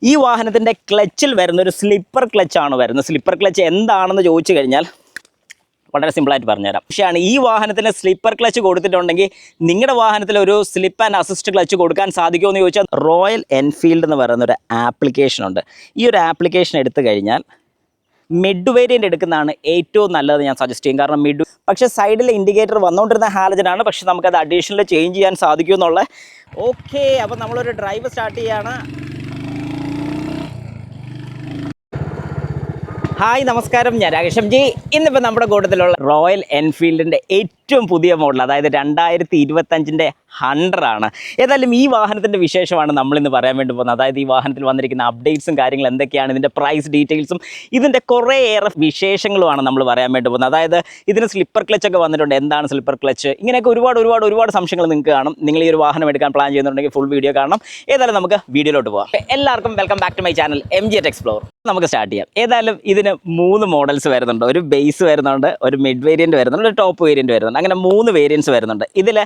ഈ വാഹനത്തിൻ്റെ ക്ലച്ചിൽ വരുന്ന ഒരു സ്ലിപ്പർ ക്ലച്ചാണ് വരുന്നത്. സ്ലിപ്പർ ക്ലച്ച് എന്താണെന്ന് ചോദിച്ചു കഴിഞ്ഞാൽ വളരെ സിമ്പിളായിട്ട് പറഞ്ഞുതരാം. പക്ഷേയാണ് ഈ വാഹനത്തിന് സ്ലിപ്പർ ക്ലച്ച് കൊടുത്തിട്ടുണ്ടെങ്കിൽ നിങ്ങളുടെ വാഹനത്തിൽ ഒരു സ്ലിപ്പ് ആൻഡ് അസിസ്റ്റ് ക്ലച്ച് കൊടുക്കാൻ സാധിക്കുമോ എന്ന് ചോദിച്ചാൽ റോയൽ എൻഫീൽഡ് എന്ന് പറയുന്ന ഒരു ആപ്ലിക്കേഷൻ ഉണ്ട്. ഈ ഒരു ആപ്ലിക്കേഷൻ എടുത്തു കഴിഞ്ഞാൽ മിഡ് വേരിയൻ്റ് എടുക്കുന്നതാണ് ഏറ്റവും നല്ലത് ഞാൻ സജസ്റ്റ് ചെയ്യും. കാരണം പക്ഷേ സൈഡിലെ ഇൻഡിക്കേറ്റർ വന്നുകൊണ്ടിരുന്ന ഹാലജനാണ്, പക്ഷെ നമുക്കത് അഡീഷണൽ ചേഞ്ച് ചെയ്യാൻ സാധിക്കുമെന്നുള്ള. ഓക്കെ, അപ്പോൾ നമ്മളൊരു ഡ്രൈവ് സ്റ്റാർട്ട് ചെയ്യുകയാണ്. ഹായ് നമസ്കാരം, ഞാൻ രാകേഷ് എം ജി. ഇന്നിപ്പോൾ നമ്മുടെ കൂട്ടത്തിലുള്ള റോയൽ എൻഫീൽഡിൻ്റെ ഏറ്റവും പുതിയ മോഡൽ, അതായത് 2025 100 ആണ്. ഏതായാലും ഈ വാഹനത്തിൻ്റെ വിശേഷമാണ് നമ്മളിന്ന് പറയാൻ വേണ്ടി പോകുന്നത്. അതായത് ഈ വാഹനത്തിൽ വന്നിരിക്കുന്ന അപ്ഡേറ്റ്സും കാര്യങ്ങളും എന്തൊക്കെയാണ്, ഇതിൻ്റെ പ്രൈസ് ഡീറ്റെയിൽസും ഇതിൻ്റെ കുറേയേറെ വിശേഷങ്ങളുമാണ് നമ്മൾ പറയാൻ വേണ്ടി പോകുന്നത്. അതായത് ഇതിന് സ്ലിപ്പർ ക്ലച്ചൊക്കെ വന്നിട്ടുണ്ട്, എന്താണ് സ്ലിപ്പർ ക്ലച്ച്, ഇങ്ങനെയൊക്കെ ഒരുപാട് സംശയങ്ങൾ നിങ്ങൾക്ക് കാണും. നിങ്ങൾ ഈ ഒരു വാഹനം എടുക്കാൻ പ്ലാൻ ചെയ്യുന്നുണ്ടെങ്കിൽ ഫുൾ വീഡിയോ കാണണം. ഏതായാലും നമുക്ക് വീഡിയോയിലോട്ട് പോകാം. എല്ലാവർക്കും welcome back to my channel MG Explore. നമുക്ക് സ്റ്റാർട്ട് ചെയ്യാം. ഏതായാലും ഇതിന് 3 മോഡൽസ് വരുന്നുണ്ട്. ഒരു ബേസ് വരുന്നുണ്ട്, ഒരു മിഡ് വേരിയൻറ്റ് വരുന്നുണ്ട്, ഒരു ടോപ്പ് വേരിയൻറ്റ് വരുന്നുണ്ട്. അങ്ങനെ 3 വേരിയൻറ്റ്സ് വരുന്നുണ്ട്. ഇതിൽ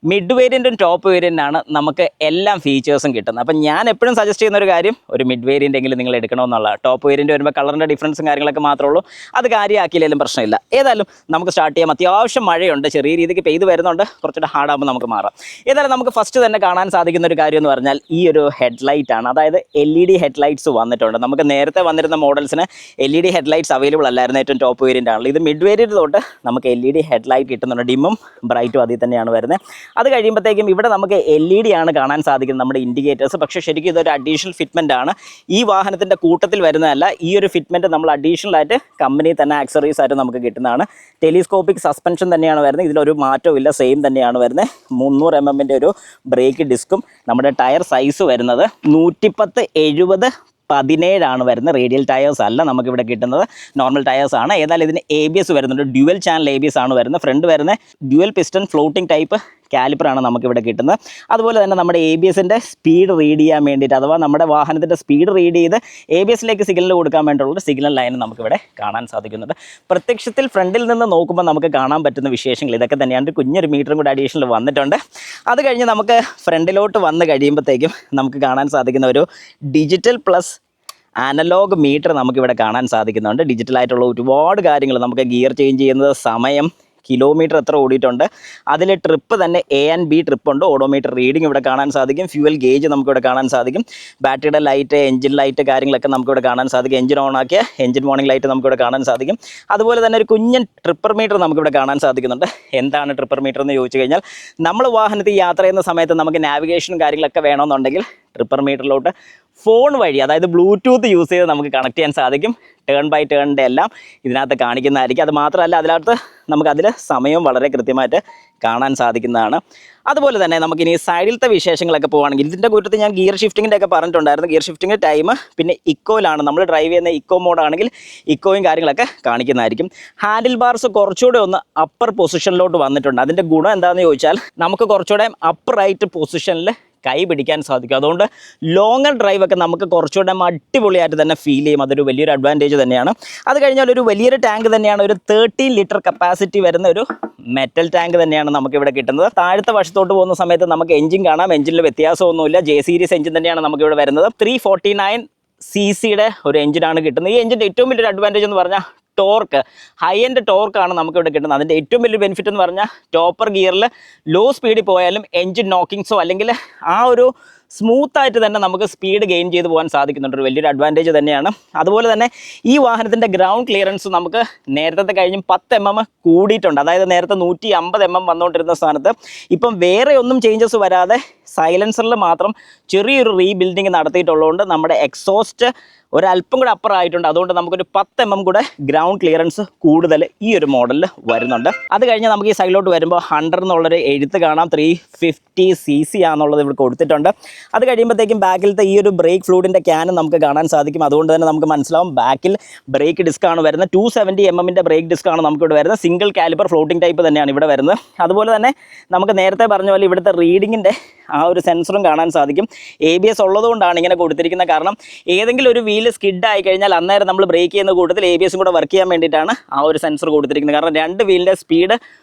മിഡ് വേരിയൻറ്റും ടോപ്പ് വേരിയൻ്റാണ് നമുക്ക് എല്ലാ ഫീച്ചേഴ്സും കിട്ടുന്നത്. അപ്പം ഞാൻ എപ്പോഴും സജസ്റ്റ് ചെയ്യുന്ന ഒരു കാര്യം, ഒരു മിഡ് വേരിയൻ്റ് എങ്കിലും നിങ്ങൾ എടുക്കണമെന്നുള്ള. ടോപ്പ് വേരിയൻറ്റ് വരുമ്പോൾ കളറിൻ്റെ ഡിഫറൻസും കാര്യങ്ങളൊക്കെ മാത്രമേ ഉള്ളൂ, അത് കാര്യമാക്കിയില്ലെങ്കിലും പ്രശ്നമില്ല. ഏതായാലും നമുക്ക് സ്റ്റാർട്ട് ചെയ്യാം. അത്യാവശ്യം മഴയുണ്ട്, ചെറിയ രീതിക്ക് പെയ്ത് വരുന്നുണ്ട്, കുറച്ചുകൂടെ ഹാർഡാകുമ്പോൾ നമുക്ക് മാറാം. ഏതായാലും നമുക്ക് ഫസ്റ്റ് തന്നെ കാണാൻ സാധിക്കുന്ന ഒരു കാര്യം എന്ന് പറഞ്ഞാൽ ഈ ഒരു ഹെഡ്ലൈറ്റാണ്. അതായത് LED ഹെഡ്ലൈറ്റ്സ് വന്നിട്ടുണ്ട്. നമുക്ക് നേരത്തെ വന്നിരുന്ന മോഡൽസിന് LED ഹെഡ്ലൈറ്റ്സ് അവൈലബിൾ അല്ലായിരുന്നു, ഏറ്റവും ടോപ്പ് വേരിയൻ്റ് ആണല്ലോ. ഇത് മിഡ് വേരിയൻറ്റ് തൊട്ട് നമുക്ക് LED ഹെഡ്ലൈറ്റ് കിട്ടുന്നുണ്ട്. ഡിമ്മും ബ്രൈറ്റും അതിൽ തന്നെയാണ് വരുന്നത്. അത് കഴിയുമ്പോഴത്തേക്കും ഇവിടെ നമുക്ക് LED ആണ് കാണാൻ സാധിക്കുന്നത്, നമ്മുടെ ഇൻഡിക്കേറ്റേഴ്സ്. പക്ഷേ ശരിക്കും ഇതൊരു അഡീഷണൽ ഫിറ്റ്മെൻ്റ് ആണ്, ഈ വാഹനത്തിൻ്റെ കൂട്ടത്തിൽ വരുന്നതല്ല. ഈ ഒരു ഫിറ്റ്മെൻറ്റ് നമ്മൾ അഡീഷണൽ ആയിട്ട് കമ്പനി തന്നെ ആക്സറീസ് ആയിട്ട് നമുക്ക് കിട്ടുന്നതാണ്. ടെലിസ്കോപ്പിക് സസ്പെൻഷൻ തന്നെയാണ് വരുന്നത്, ഇതിലൊരു മാറ്റവും ഇല്ല, സെയിം തന്നെയാണ് വരുന്നത്. 300 mm ഒരു ബ്രേക്ക് ഡിസ്കും. നമ്മുടെ ടയർ സൈസ് വരുന്നത് 110/70 17 വരുന്നത്. റേഡിയൽ ടയേഴ്സ് അല്ല നമുക്കിവിടെ കിട്ടുന്നത്, നോർമൽ ടയേഴ്സ് ആണ്. ഏതായാലും ഇതിന് ABS വരുന്നുണ്ട്, ഡ്യുവൽ ചാനൽ ABS ആണ് വരുന്നത്. ഫ്രണ്ട് വരുന്ന ഡ്യുവൽ പിസ്റ്റൺ ഫ്ലോട്ടിംഗ് ടൈപ്പ് കാലിപ്പറാണ് നമുക്കിവിടെ കിട്ടുന്നത്. അതുപോലെ തന്നെ നമ്മുടെ ABSൻ്റെ സ്പീഡ് റീഡ് ചെയ്യാൻ വേണ്ടിയിട്ട്, അഥവാ നമ്മുടെ വാഹനത്തിൻ്റെ സ്പീഡ് റീഡ് ചെയ്ത് ABSലേക്ക് സിഗ്നൽ കൊടുക്കാൻ വേണ്ടിയിട്ടുള്ള സിഗ്നൽ ലൈൻ നമുക്കിവിടെ കാണാൻ സാധിക്കുന്നുണ്ട്. പ്രത്യക്ഷത്തിൽ ഫ്രണ്ടിൽ നിന്ന് നോക്കുമ്പോൾ നമുക്ക് കാണാൻ പറ്റുന്ന വിശേഷങ്ങൾ ഇതൊക്കെ തന്നെയാണ്. കുഞ്ഞൊരു മീറ്ററും കൂടി അഡീഷണൽ വന്നിട്ടുണ്ട്. അത് കഴിഞ്ഞ് നമുക്ക് ഫ്രണ്ടിലോട്ട് വന്ന് കഴിയുമ്പോഴത്തേക്കും നമുക്ക് കാണാൻ സാധിക്കുന്ന ഒരു ഡിജിറ്റൽ പ്ലസ് അനലോഗ് മീറ്റർ നമുക്കിവിടെ കാണാൻ സാധിക്കുന്നുണ്ട്. ഡിജിറ്റലായിട്ടുള്ള ഒരുപാട് കാര്യങ്ങൾ, നമുക്ക് ഗിയർ ചേഞ്ച് ചെയ്യുന്നത്, സമയം, കിലോമീറ്റർ എത്ര ഓടിയിട്ടുണ്ട്, അതിൽ ട്രിപ്പ് തന്നെ A and B ട്രിപ്പ് ഉണ്ട്. ഓഡോമീറ്റർ റീഡിംഗ് ഇവിടെ കാണാൻ സാധിക്കും. ഫ്യൂവൽ ഗേജ് നമുക്കിവിടെ കാണാൻ സാധിക്കും. ബാറ്ററിയുടെ ലൈറ്റ്, എഞ്ചിൻ ലൈറ്റ് കാര്യങ്ങളൊക്കെ നമുക്കിവിടെ കാണാൻ സാധിക്കും. എഞ്ചിൻ ഓൺ ആക്കിയ എഞ്ചിൻ വാർണിംഗ് ലൈറ്റ് നമുക്കിവിടെ കാണാൻ സാധിക്കും. അതുപോലെ തന്നെ ഒരു കുഞ്ഞൻ ട്രിപ്പർ മീറ്റർ നമുക്കിവിടെ കാണാൻ സാധിക്കുന്നുണ്ട്. എന്താണ് ട്രിപ്പർ മീറ്റർ എന്ന് ചോദിച്ചു കഴിഞ്ഞാൽ, നമ്മൾ വാഹനത്തിൽ യാത്ര ചെയ്യുന്ന സമയത്ത് നമുക്ക് നാവിഗേഷനും കാര്യങ്ങളൊക്കെ വേണമെന്നുണ്ടെങ്കിൽ ട്രിപ്പർ മീറ്ററിലോട്ട് ഫോൺ വഴി, അതായത് ബ്ലൂടൂത്ത് യൂസ് ചെയ്ത് നമുക്ക് കണക്ട് ചെയ്യാൻ സാധിക്കും. ടേൺ ബൈ ടേണിൻ്റെ എല്ലാം ഇതിനകത്ത് കാണിക്കുന്നതായിരിക്കും. അത് മാത്രമല്ല അതിനകത്ത് നമുക്കതിൽ സമയവും വളരെ കൃത്യമായിട്ട് കാണാൻ സാധിക്കുന്നതാണ്. അതുപോലെ തന്നെ നമുക്കിനി സൈഡിലത്തെ വിശേഷങ്ങളൊക്കെ പോവുകയാണെങ്കിൽ, ഇതിൻ്റെ കൂട്ടത്തിൽ ഞാൻ ഗിയർ ഷിഫ്റ്റിങ്ങിൻ്റെ ഒക്കെ പറഞ്ഞിട്ടുണ്ടായിരുന്നു. ഗിയർ ഷിഫ്റ്റിംഗ് ടൈം പിന്നെ ഇക്കോയിലാണ്, നമ്മൾ ഡ്രൈവ് ചെയ്യുന്ന ഇക്കോ മോഡാണെങ്കിൽ ഇക്കോയും കാര്യങ്ങളൊക്കെ കാണിക്കുന്നതായിരിക്കും. ഹാൻഡിൽ ബാർസ് കുറച്ചുകൂടെ ഒന്ന് അപ്പർ പൊസിഷനിലോട്ട് വന്നിട്ടുണ്ട്. അതിൻ്റെ ഗുണം എന്താണെന്ന് ചോദിച്ചാൽ, നമുക്ക് കുറച്ചുകൂടെ അപ്രൈറ്റ് പൊസിഷനിൽ കൈ പിടിക്കാൻ സാധിക്കും. അതുകൊണ്ട് ലോങ്ങർ ഡ്രൈവൊക്കെ നമുക്ക് കുറച്ചുകൂടെ അടിപൊളിയായിട്ട് തന്നെ ഫീൽ ചെയ്യും. അതൊരു വലിയൊരു അഡ്വാൻറ്റേജ് തന്നെയാണ്. അത് കഴിഞ്ഞാൽ ഒരു വലിയൊരു ടാങ്ക് തന്നെയാണ്, ഒരു 13 ലിറ്റർ കപ്പാസിറ്റി വരുന്ന ഒരു മെറ്റൽ ടാങ്ക് തന്നെയാണ് നമുക്കിവിടെ കിട്ടുന്നത്. താഴത്തെ വശത്തോട്ട് പോകുന്ന സമയത്ത് നമുക്ക് എഞ്ചിൻ കാണാം. എഞ്ചിനിൽ വ്യത്യാസമൊന്നുമില്ല, J സീരീസ് എഞ്ചിൻ തന്നെയാണ് നമുക്കിവിടെ വരുന്നത്. 349 cc ഒരു എഞ്ചിനാണ് കിട്ടുന്നത്. ഈ എഞ്ചിൻ്റെ ഏറ്റവും വലിയൊരു അഡ്വാൻറ്റേജ് എന്ന് പറഞ്ഞാൽ ടോർക്ക്, ഹൈ എൻഡ് ടോർക്കാണ് നമുക്കിവിടെ കിട്ടുന്നത്. അതിൻ്റെ ഏറ്റവും വലിയ ബെനിഫിറ്റ് എന്ന് പറഞ്ഞാൽ ടോപ്പർ ഗിയറിൽ ലോ സ്പീഡിൽ പോയാലും എഞ്ചിൻ നോക്കിങ്സോ അല്ലെങ്കിൽ ആ ഒരു സ്മൂത്തായിട്ട് തന്നെ നമുക്ക് സ്പീഡ് ഗെയിൻ ചെയ്ത് പോകാൻ സാധിക്കുന്നുണ്ട്. ഒരു വലിയൊരു അഡ്വാൻറ്റേജ് തന്നെയാണ്. അതുപോലെ തന്നെ ഈ വാഹനത്തിൻ്റെ ഗ്രൗണ്ട് ക്ലിയറൻസ് നമുക്ക് നേരത്തെ കഴിഞ്ഞും 10 mm കൂടിയിട്ടുണ്ട്. അതായത് നേരത്തെ 150 mm വന്നുകൊണ്ടിരുന്ന സ്ഥാനത്ത് ഇപ്പം വേറെ ഒന്നും ചേഞ്ചസ് വരാതെ സൈലൻസറിൽ മാത്രം ചെറിയൊരു റീബിൽഡിങ് നടത്തിയിട്ടുള്ളതുകൊണ്ട് നമ്മുടെ എക്സോസ്റ്റ് ഒരല്പം കൂടെ അപ്പറായിട്ടുണ്ട്. അതുകൊണ്ട് നമുക്കൊരു 10 mm കൂടെ ഗ്രൗണ്ട് ക്ലിയറൻസ് കൂടുതൽ ഈ ഒരു മോഡലിൽ വരുന്നുണ്ട്. അത് കഴിഞ്ഞ് നമുക്ക് ഈ സൈഡിലോട്ട് വരുമ്പോൾ 100 എന്നുള്ളൊരു എഴുത്ത് കാണാം. 350 cc ആണെന്നുള്ളത് ഇവിടെ കൊടുത്തിട്ടുണ്ട്. അത് കഴിയുമ്പോഴത്തേക്കും ബാക്കിലത്തെ ഈ ഒരു ബ്രേക്ക് ഫ്ലൂയിഡിൻ്റെ ക്യാനും നമുക്ക് കാണാൻ സാധിക്കും. അതുകൊണ്ട് തന്നെ നമുക്ക് മനസ്സിലാവും ബാക്കിൽ ബ്രേക്ക് ഡിസ്ക്കാണ് വരുന്നത്. 270 mm ബ്രേക്ക് ഡിസ്ക്കാണ് നമുക്കിവിടെ വരുന്നത്. സിംഗിൾ കാലിബർ ഫ്ലോട്ടിംഗ് ടൈപ്പ് തന്നെയാണ് ഇവിടെ വരുന്നത്. അതുപോലെ തന്നെ നമുക്ക് നേരത്തെ പറഞ്ഞ പോലെ ഇവിടുത്തെ റീഡിങ്ങിൻ്റെ ആ ഒരു സെൻസറും കാണാൻ സാധിക്കും. ABS ഉള്ളതുകൊണ്ടാണ് ഇങ്ങനെ കൊടുത്തിരിക്കുന്നത്. കാരണം ഏതെങ്കിലും ഒരു വീല് സ്കിഡ് ആയി കഴിഞ്ഞാൽ അന്നേരം നമ്മൾ ബ്രേക്ക് ചെയ്യുന്ന കൂട്ടത്തിൽ ABS കൂടെ വർക്ക് ചെയ്യാൻ വേണ്ടിയിട്ടാണ് ആ ഒരു സെൻസർ കൊടുത്തിരിക്കുന്നത്. കാരണം 2 വീലിൻ്റെ സ്പീഡ്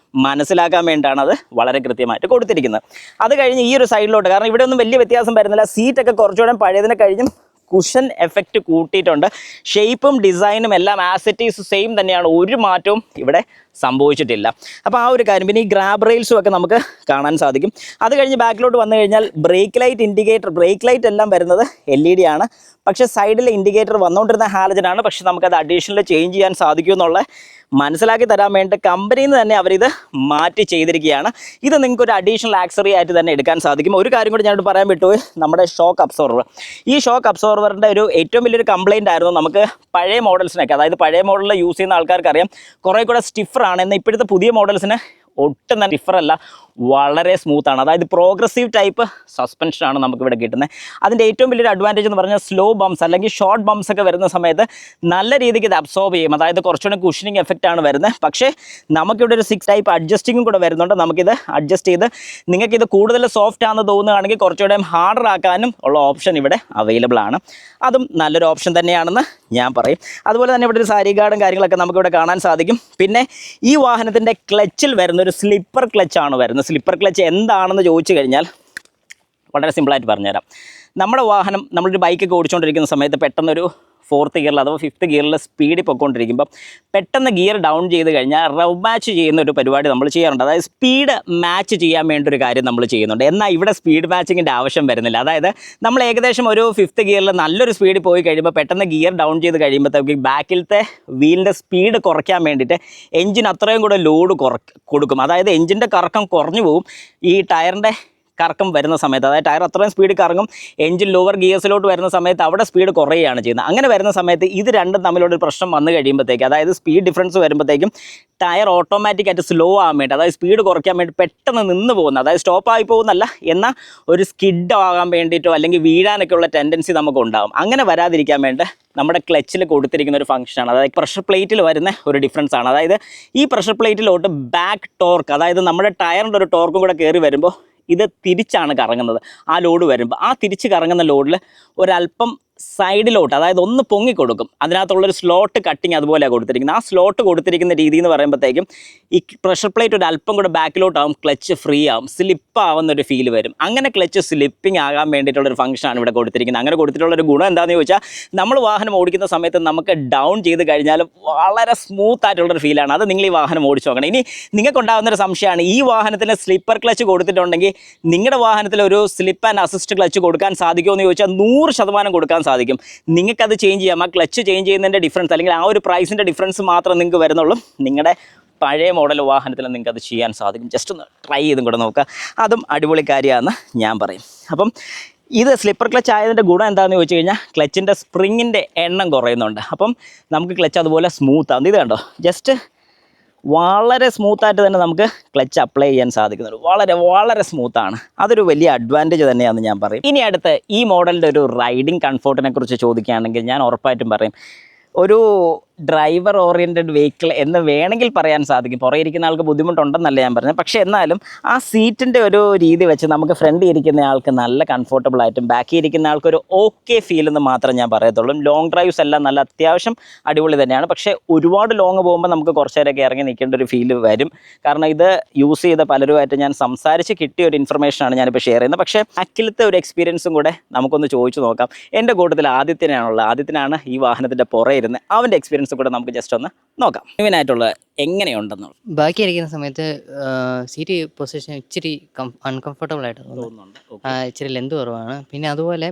മനസ്സിലാക്കാൻ വേണ്ടിയിട്ടാണ് അത് വളരെ കൃത്യമായിട്ട് കൊടുത്തിരിക്കുന്നത്. അത് കഴിഞ്ഞ് ഈ ഒരു സൈഡിലോട്ട്, കാരണം ഇവിടെ ഒന്നും വലിയ വ്യത്യാസം വരുന്നില്ല. സീറ്റൊക്കെ കുറച്ചുകൂടെ പഴയതിനെ കഴിഞ്ഞും കുഷൻ എഫക്റ്റ് കൂട്ടിയിട്ടുണ്ട്. ഷേപ്പും ഡിസൈനും എല്ലാം ആസെറ്റീസ് സെയിം തന്നെയാണ്, ഒരു മാറ്റവും ഇവിടെ സംഭവിച്ചിട്ടില്ല. അപ്പോൾ ആ ഒരു കാര്യം. പിന്നെ ഈ ഗ്രാബ് റെയിൽസും ഒക്കെ നമുക്ക് കാണാൻ സാധിക്കും. അത് കഴിഞ്ഞ് ബാക്കിലോട്ട് വന്നു കഴിഞ്ഞാൽ brake light indicator, brake light എല്ലാം വരുന്നത് LED ആണ്. പക്ഷേ സൈഡിലെ ഇൻഡിക്കേറ്റർ വന്നുകൊണ്ടിരുന്ന ഹാലജൻ ആണ്. പക്ഷേ നമുക്കത് അഡീഷണൽ ചേഞ്ച് ചെയ്യാൻ സാധിക്കുമെന്നുള്ള മനസ്സിലാക്കി തരാൻ വേണ്ടി കമ്പനിയിൽ നിന്ന് തന്നെ അവരിത് മാറ്റി ചെയ്തിരിക്കുകയാണ്. ഇത് നിങ്ങൾക്ക് ഒരു അഡീഷണൽ ആക്സറി ആയിട്ട് തന്നെ എടുക്കാൻ സാധിക്കും. ഒരു കാര്യം കൂടി ഞാനോട് പറയാൻ വിട്ടുപോയി, നമ്മുടെ ഷോക്ക് അബ്സോർവർ. ഈ ഷോക്ക് അബ്സോർവറിൻ്റെ ഒരു ഏറ്റവും വലിയൊരു കംപ്ലയിൻ്റ് ആയിരുന്നു നമുക്ക് പഴയ മോഡൽസിനൊക്കെ. അതായത് പഴയ മോഡലിൽ യൂസ് ചെയ്യുന്ന ആൾക്കാർക്ക് അറിയാം കുറേ കൂടെ സ്റ്റിഫറാണ്. എന്നാൽ ഇപ്പോഴത്തെ പുതിയ മോഡൽസിന് ഒട്ടും തന്നെ ഡിഫറല്ല, വളരെ സ്മൂത്താണ്. അതായത് പ്രോഗ്രസീവ് ടൈപ്പ് സസ്പെൻഷനാണ് നമുക്കിവിടെ കിട്ടുന്നത്. അതിൻ്റെ ഏറ്റവും വലിയൊരു അഡ്വാൻറ്റേജ് എന്ന് പറഞ്ഞാൽ സ്ലോ ബംസ് അല്ലെങ്കിൽ ഷോർട്ട് ബംസ് ഒക്കെ വരുന്ന സമയത്ത് നല്ല രീതിക്ക് ഇത് അബ്സോർബ് ചെയ്യും. അതായത് കുറച്ചുകൂടി കുഷനിങ് എഫക്റ്റ് ആണ് വരുന്നത്. പക്ഷേ നമുക്കിവിടെ ഒരു 6 ടൈപ്പ് അഡ്ജസ്റ്റിങ്ങും കൂടെ വരുന്നുണ്ട്. നമുക്കിത് അഡ്ജസ്റ്റ് ചെയ്ത് നിങ്ങൾക്കിത് കൂടുതൽ സോഫ്റ്റ് ആണെന്ന് തോന്നുകയാണെങ്കിൽ കുറച്ചുകൂടെ ഹാർഡർ ആക്കാനും ഉള്ള ഓപ്ഷൻ ഇവിടെ അവൈലബിൾ ആണ്. അതും നല്ലൊരു ഓപ്ഷൻ തന്നെയാണെന്ന് ഞാൻ പറയും. അതുപോലെ തന്നെ ഇവിടെ ഒരു സാരി ഗാർഡും കാര്യങ്ങളൊക്കെ നമുക്കിവിടെ കാണാൻ സാധിക്കും. പിന്നെ ഈ വാഹനത്തിൻ്റെ ക്ലച്ചിൽ വരുന്ന ഒരു സ്ലിപ്പർ ക്ലച്ചാണ് വരുന്നത്. സ്ലിപ്പർ ക്ലച്ച് എന്താണെന്ന് ചോദിച്ചു കഴിഞ്ഞാൽ വളരെ സിമ്പിളായിട്ട് പറഞ്ഞുതരാം. നമ്മുടെ വാഹനം, നമ്മളൊരു ബൈക്കൊക്കെ ഓടിച്ചുകൊണ്ടിരിക്കുന്ന സമയത്ത് പെട്ടെന്നൊരു 4th ഗിയറിൽ അഥവാ 5th ഗിയറിൽ സ്പീഡിൽ പൊയ്ക്കൊണ്ടിരിക്കുമ്പോൾ പെട്ടെന്ന് ഗിയർ ഡൗൺ ചെയ്ത് കഴിഞ്ഞാൽ റവ് മാച്ച് ചെയ്യുന്ന ഒരു പരിപാടി നമ്മൾ ചെയ്യാറുണ്ട്. അതായത് സ്പീഡ് മാച്ച് ചെയ്യാൻ വേണ്ട ഒരു കാര്യം നമ്മൾ ചെയ്യുന്നുണ്ട്. എന്നാൽ ഇവിടെ സ്പീഡ് മാച്ചിങ്ങിൻ്റെ ആവശ്യം വരുന്നില്ല. അതായത് നമ്മൾ ഏകദേശം ഒരു 5th ഗിയറിൽ നല്ലൊരു സ്പീഡിൽ പോയി കഴിയുമ്പോൾ പെട്ടെന്ന് ഗിയർ ഡൗൺ ചെയ്ത് കഴിയുമ്പോഴത്തേക്ക് ബാക്കിലത്തെ വീലിൻ്റെ സ്പീഡ് കുറയ്ക്കാൻ വേണ്ടിയിട്ട് എഞ്ചിൻ അത്രയും കൂടെ ലോഡ് കൊടുക്കും. അതായത് എഞ്ചിൻ്റെ കറക്കം കുറഞ്ഞു പോകും. ഈ ടയറിൻ്റെ കറക്കം വരുന്ന സമയത്ത്, അതായത് ടയർ അത്രയും സ്പീഡിൽ കറങ്ങും. എഞ്ചിൻ ലോവർ ഗിയേഴ്സിലോട്ട് വരുന്ന സമയത്ത് അവിടെ സ്പീഡ് കുറയുകയാണ് ചെയ്യുന്നത്. അങ്ങനെ വരുന്ന സമയത്ത് ഇത് രണ്ടും തമ്മിലൊരു പ്രശ്നം വന്നു കഴിയുമ്പോഴത്തേക്ക്, അതായത് സ്പീഡ് ഡിഫറൻസ് വരുമ്പോഴത്തേക്കും ടയർ ഓട്ടോമാറ്റിക്കായിട്ട് സ്ലോ ആകാൻ വേണ്ടി, അതായത് സ്പീഡ് കുറയ്ക്കാൻ വേണ്ടി പെട്ടെന്ന് നിന്ന് പോകുന്നത്, അതായത് സ്റ്റോപ്പായി പോകുന്നല്ല എന്നാൽ ഒരു സ്കിഡ് ആകാൻ വേണ്ടിയിട്ടോ അല്ലെങ്കിൽ വീഴാനൊക്കെ ഉള്ള ടെൻഡൻസി നമുക്ക് ഉണ്ടാകും. അങ്ങനെ വരാതിരിക്കാൻ വേണ്ടി നമ്മുടെ ക്ലച്ചിൽ കൊടുത്തിരിക്കുന്ന ഒരു ഫംഗ്ഷനാണ്. അതായത് പ്രഷർ പ്ലേറ്റിൽ വരുന്ന ഒരു ഡിഫറൻസ് ആണ്. അതായത് ഈ പ്രഷർ പ്ലേറ്റിലോട്ട് ബാക്ക് ടോർക്ക്, അതായത് നമ്മുടെ ടയറിൻ്റെ ഒരു ടോർക്കും കൂടെ കയറി വരുമ്പോൾ ഇത് തിരിച്ചാണ് കറങ്ങുന്നത്. ആ ലോഡ് വരുമ്പോൾ ആ തിരിച്ച് കറങ്ങുന്ന ലോഡിൽ ഒരല്പം സൈഡിലോട്ട്, അതായത് ഒന്ന് പൊങ്ങിക്കൊടുക്കും. അതിനകത്തുള്ളൊരു സ്ലോട്ട് കട്ടിങ് അതുപോലെയാണ് കൊടുത്തിരിക്കുന്നത്. ആ സ്ലോട്ട് കൊടുത്തിരിക്കുന്ന രീതി എന്ന് പറയുമ്പോഴത്തേക്കും ഈ പ്രഷർ പ്ലേറ്റ് ഒരു അല്പം കൂടെ ബാക്കിലോട്ടാവും, ക്ലച്ച് ഫ്രീ ആവും, സ്ലിപ്പ് ആവുന്നൊരു ഫീൽ വരും. അങ്ങനെ ക്ലച്ച് സ്ലിപ്പിംഗ് ആകാൻ വേണ്ടിയിട്ടുള്ളൊരു ഫംഗ്ഷനാണ് ഇവിടെ കൊടുത്തിരിക്കുന്നത്. അങ്ങനെ കൊടുത്തിട്ടുള്ളൊരു ഗുണം എന്താണെന്ന് ചോദിച്ചാൽ, നമ്മൾ വാഹനം ഓടിക്കുന്ന സമയത്ത് നമുക്ക് ഡൗൺ ചെയ്ത് കഴിഞ്ഞാൽ വളരെ സ്മൂത്ത് ആയിട്ടുള്ളൊരു ഫീലാണ്. അത് നിങ്ങൾ ഈ വാഹനം ഓടിച്ചു നോക്കണം. ഇനി നിങ്ങൾക്കുണ്ടാകുന്നൊരു സംശയമാണ്, ഈ വാഹനത്തിന് സ്ലിപ്പർ ക്ലച്ച് കൊടുത്തിട്ടുണ്ടെങ്കിൽ നിങ്ങളുടെ വാഹനത്തിൽ ഒരു സ്ലിപ്പ് ആൻഡ് അസിസ്റ്റ് ക്ലച്ച് കൊടുക്കാൻ സാധിക്കുമോ എന്ന് ചോദിച്ചാൽ 100% കൊടുക്കാൻ സാധിക്കും. നിങ്ങൾക്കത് ചേഞ്ച് ചെയ്യാം. ആ ക്ലച്ച് ചേഞ്ച് ചെയ്യുന്നതിൻ്റെ ഡിഫറൻസ് അല്ലെങ്കിൽ ആ ഒരു പ്രൈസിൻ്റെ ഡിഫറൻസ് മാത്രം നിങ്ങൾക്ക് വരുന്നുള്ളൂ. നിങ്ങളുടെ പഴയ മോഡൽ വാഹനത്തിൽ നിങ്ങൾക്ക് അത് ചെയ്യാൻ സാധിക്കും. ജസ്റ്റ് ഒന്ന് ട്രൈ ചെയ്തും കൂടെ നോക്കുക. അതും അടിപൊളി കാര്യമാണെന്ന് ഞാൻ പറയും. അപ്പം ഇത് സ്ലിപ്പർ ക്ലച്ച് ആയതിൻ്റെ ഗുണം എന്താണെന്ന് ചോദിച്ചു കഴിഞ്ഞാൽ, ക്ലച്ചിൻ്റെ സ്പ്രിങ്ങിൻ്റെ എണ്ണം കുറയുന്നുണ്ട്. അപ്പം നമുക്ക് ക്ലച്ച് അതുപോലെ സ്മൂത്താണ്. ഇത് കണ്ടോ, ജസ്റ്റ് വളരെ സ്മൂത്തായിട്ട് തന്നെ നമുക്ക് ക്ലച്ച് അപ്ലൈ ചെയ്യാൻ സാധിക്കുന്നുണ്ട്. വളരെ വളരെ സ്മൂത്താണ്. അതൊരു വലിയ അഡ്വാൻറ്റേജ് തന്നെയാണെന്ന് ഞാൻ പറയും. ഇനി അടുത്ത് ഈ മോഡലിൻ്റെ ഒരു റൈഡിങ് കംഫോർട്ടിനെ കുറിച്ച് ചോദിക്കുകയാണെങ്കിൽ ഞാൻ ഉറപ്പായിട്ടും പറയും ഒരു ഡ്രൈവർ ഓറിയൻറ്റഡ് വെഹിക്കിൾ എന്ന് വേണമെങ്കിൽ പറയാൻ സാധിക്കും. പുറകെ ഇരിക്കുന്ന ആൾക്ക് ബുദ്ധിമുട്ടുണ്ടെന്നല്ല ഞാൻ പറഞ്ഞത്. പക്ഷേ എന്നാലും ആ സീറ്റിൻ്റെ ഒരു രീതി വെച്ച് നമുക്ക് ഫ്രണ്ടിൽ ഇരിക്കുന്ന ആൾക്ക് നല്ല കംഫർട്ടബിൾ ആയിട്ടും ബാക്കി ഇരിക്കുന്ന ആൾക്ക് ഒരു ഓക്കെ ഫീൽ എന്ന് മാത്രം ഞാൻ പറയത്തുള്ളൂ. ലോങ് ഡ്രൈവ്സ് എല്ലാം നല്ല അത്യാവശ്യം അടിപൊളി തന്നെയാണ്. പക്ഷേ ഒരുപാട് ലോങ് പോകുമ്പോൾ നമുക്ക് കുറച്ച് നേരമൊക്കെ ഇറങ്ങി നിൽക്കേണ്ട ഒരു ഫീൽ വരും. കാരണം ഇത് യൂസ് ചെയ്ത പലരുമായിട്ട് ഞാൻ സംസാരിച്ച് കിട്ടിയ ഒരു ഇൻഫർമേഷനാണ് ഞാനിപ്പോൾ ഷെയർ ചെയ്യുന്നത്. പക്ഷേ ബാക്കിലത്തെ ഒരു എക്സ്പീരിയൻസും കൂടെ നമുക്കൊന്ന് ചോദിച്ചു നോക്കാം. എൻ്റെ കൂട്ടത്തിൽ ആദിത്യനാണ് ഈ വാഹനത്തിൻ്റെ പുറകെ ഇരുന്ന് അവൻ്റെ എക്സ്പീരിയൻസ് കൂടെ നമുക്ക് ജസ്റ്റ് ഒന്ന് നോക്കാം. ഇവനായിട്ടുള്ള എങ്ങനെയുണ്ടെന്നുള്ളത്. ബാക്കി ഇരിക്കുന്ന സമയത്ത് സീറ്റ് പൊസിഷൻ ഇച്ചിരി അൺകംഫർട്ടബിൾ ആയിട്ട് തോന്നുന്നുണ്ട്. ഇച്ചിരി ലെന്ത് കുറവാണ്. പിന്നെ അതുപോലെ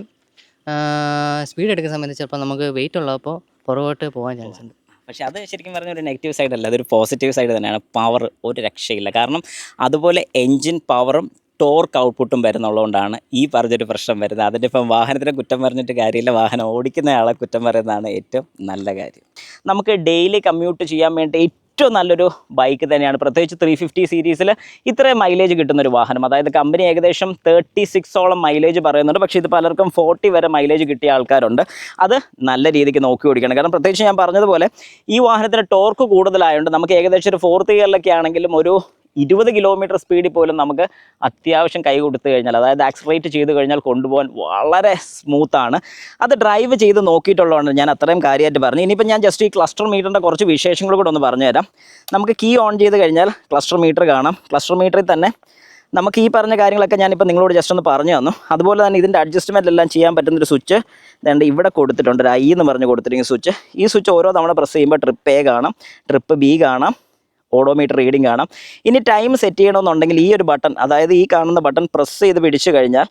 സ്പീഡ് എടുക്കുന്ന സമയത്ത് ചിലപ്പോൾ നമുക്ക് വെയിറ്റ് ഉള്ളപ്പോൾ പുറകോട്ട് പോകാൻ ചാൻസ് ഉണ്ട്. പക്ഷേ അത് ശരിക്കും പറഞ്ഞ ഒരു നെഗറ്റീവ് സൈഡ് അല്ല, അതൊരു പോസിറ്റീവ് സൈഡ് തന്നെയാണ്. പവർ ഒരു രക്ഷയില്ല. കാരണം അതുപോലെ എൻജിൻ പവറും ടോർക്ക് ഔട്ട്പുട്ടും വരുന്നുള്ളതുകൊണ്ടാണ് ഈ പറഞ്ഞൊരു പ്രശ്നം വരുന്നത്. അതിൻ്റെ ഇപ്പം വാഹനത്തിനെ കുറ്റം പറഞ്ഞിട്ട് കാര്യമില്ല, വാഹനം ഓടിക്കുന്ന ആളെ കുറ്റം പറയുന്നതാണ് ഏറ്റവും നല്ല കാര്യം. നമുക്ക് ഡെയിലി കമ്മ്യൂട്ട് ചെയ്യാൻ വേണ്ടി ഏറ്റവും നല്ലൊരു ബൈക്ക് തന്നെയാണ്. പ്രത്യേകിച്ച് 350 സീരീസിൽ ഇത്രയും മൈലേജ് കിട്ടുന്നൊരു വാഹനം. അതായത് കമ്പനി ഏകദേശം 36ഓളം മൈലേജ് പറയുന്നുണ്ട്. പക്ഷേ ഇത് പലർക്കും 40 വരെ മൈലേജ് കിട്ടിയ ആൾക്കാരുണ്ട്. അത് നല്ല രീതിക്ക് നോക്കി ഓടിക്കണം. കാരണം പ്രത്യേകിച്ച് ഞാൻ പറഞ്ഞതുപോലെ ഈ വാഹനത്തിന് ടോർക്ക് കൂടുതലായതുകൊണ്ട് നമുക്ക് ഏകദേശം ഒരു 4th ഗിയറിലൊക്കെ ആണെങ്കിലും ഒരു 20 കിലോമീറ്റർ സ്പീഡിൽ പോലും നമുക്ക് അത്യാവശ്യം കൈ കൊടുത്തു കഴിഞ്ഞാൽ, അതായത് ആക്സിലറേറ്റ് ചെയ്ത് കഴിഞ്ഞാൽ കൊണ്ടുപോകാൻ വളരെ സ്മൂത്താണ്. അത് ഡ്രൈവ് ചെയ്ത് നോക്കിയിട്ടുള്ളതാണ് ഞാൻ അത്രയും കാര്യമായിട്ട് പറഞ്ഞു. ഇനിയിപ്പോൾ ഞാൻ ജസ്റ്റ് ഈ ക്ലസ്റ്റർ മീറ്ററിൻ്റെ കുറച്ച് വിശേഷങ്ങൾ കൂടെ ഒന്ന് പറഞ്ഞു തരാം. നമുക്ക് കീ ഓൺ ചെയ്ത് കഴിഞ്ഞാൽ ക്ലസ്റ്റർ മീറ്റർ കാണാം. ക്ലസ്റ്റർ മീറ്ററിൽ തന്നെ നമുക്ക് ഈ പറഞ്ഞ കാര്യങ്ങളൊക്കെ ഞാനിപ്പോൾ നിങ്ങളോട് ജസ്റ്റ് ഒന്ന് പറഞ്ഞു തന്നു. അതുപോലെ തന്നെ ഇതിൻ്റെ അഡ്ജസ്റ്റ്മെൻ്റ് എല്ലാം ചെയ്യാൻ പറ്റുന്നൊരു സ്വിച്ച് വേണ്ട ഇവിടെ കൊടുത്തിട്ടുണ്ട്, ഒരു ഐ എന്ന് പറഞ്ഞ് കൊടുത്തിരിക്കുന്ന സ്വിച്ച്. ഈ സ്വിച്ച് ഓരോ തവണ പ്രസ് ചെയ്യുമ്പോൾ ട്രിപ്പ് എ കാണാം, ട്രിപ്പ് ബി കാണാം, ഓഡോമീറ്റർ റീഡിംഗ് കാണാം. ഇനി ടൈം സെറ്റ് ചെയ്യണമെന്നുണ്ടെങ്കിൽ ഈ ഒരു ബട്ടൺ, അതായത് ഈ കാണുന്ന ബട്ടൺ പ്രസ് ചെയ്ത് പിടിച്ചു കഴിഞ്ഞാൽ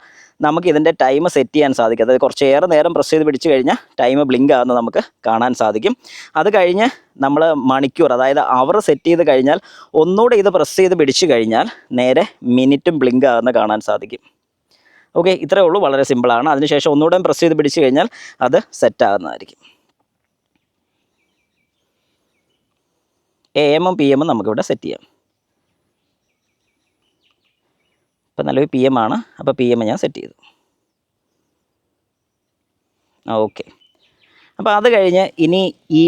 നമുക്ക് ഇതിൻ്റെ ടൈം സെറ്റ് ചെയ്യാൻ സാധിക്കും. അതായത് കുറച്ചേറെ നേരം പ്രസ് ചെയ്ത് പിടിച്ചു കഴിഞ്ഞാൽ ടൈം ബ്ലിങ്ക് ആകുന്നത് നമുക്ക് കാണാൻ സാധിക്കും. അത് കഴിഞ്ഞ് നമ്മൾ മണിക്കൂർ, അതായത് അവർ സെറ്റ് ചെയ്ത് കഴിഞ്ഞാൽ ഒന്നുകൂടെ ഇത് പ്രസ് ചെയ്ത് പിടിച്ചു കഴിഞ്ഞാൽ നേരെ മിനിറ്റും ബ്ലിങ്ക് ആകുന്നത് കാണാൻ സാധിക്കും. ഓക്കെ, ഇത്രയേ ഉള്ളൂ, വളരെ സിമ്പിളാണ്. അതിനുശേഷം ഒന്നുകൂടെ പ്രസ് ചെയ്ത് പിടിച്ചു കഴിഞ്ഞാൽ അത് സെറ്റ് ആകുന്നതായിരിക്കും. AM ഉം PM ഉം നമുക്കിവിടെ സെറ്റ് ചെയ്യാം. ഇപ്പം നല്ലൊരു PM ആണ്, അപ്പോൾ PM ഞാൻ സെറ്റ് ചെയ്തു. ഓക്കെ, അപ്പോൾ അത് കഴിഞ്ഞ് ഇനി ഈ